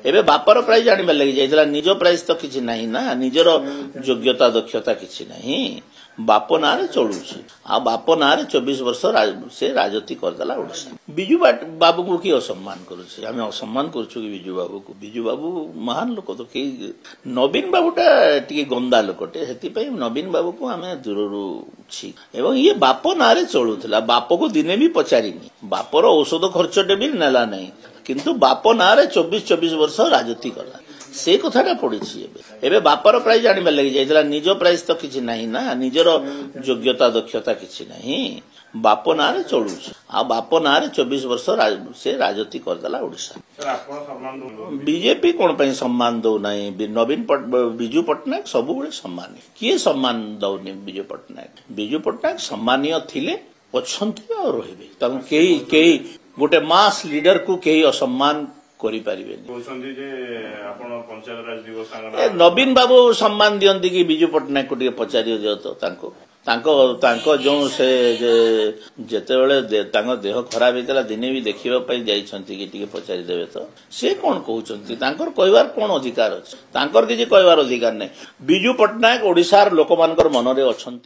एबे बापर प्राइज जानवर लगी जाइला निज प्राइज तो किसी नहीं ना निजर योग्यता दक्षता किसी नहीं बाप ना चलुची आ बाप ना 24 वर्ष से राजनीति करदेला ओडिशा बिजू बाबू को किए असम्मान करुचे आम असम्मान करुचु कि बिजू बाबू महान लोक तो कई नवीन बाबूटा टी गंदा लोकटे से नवीन बाबू को आम दूर एवं ये बाप ना चलुला बाप को दिने भी पचारिनी बापर औषध खर्चटे भी नेला नहीं किंतु बाप ना 24 वर्ष राजनीति कला से कथाटा पड़ी एबे बापर प्राइज जानवर लगी जाइला निज प्राइज तो किसी नहीं ना निजर योग्यता दक्षता किसी नहीं बाप ना चलुची आ बाप ना 24 वर्ष से राजनीति करदेला ओडिशा बीजेपी कौन पे सम्मान दौ ना नवीन विजु पट्टनायक सब सम्मान किए सम्मान दौनी विजु पट्टनायक सम्मानीय थिले अच्छे और रही गोटे मास लीडर को कहीं असम्मान नवीन बाबू सम्मान दियंती कि विजु पट्टनायक को पचारि जो जो से जेतेबेले देह खराब होता दिने भी देखा जाइए पचारि देवे तो से कौन कहते कहबार कौन अधिकार अच्छे किसी कहबार अधिकार नहीं विजु पट्टनायक ओडिशार लोक मनरे अच्छा।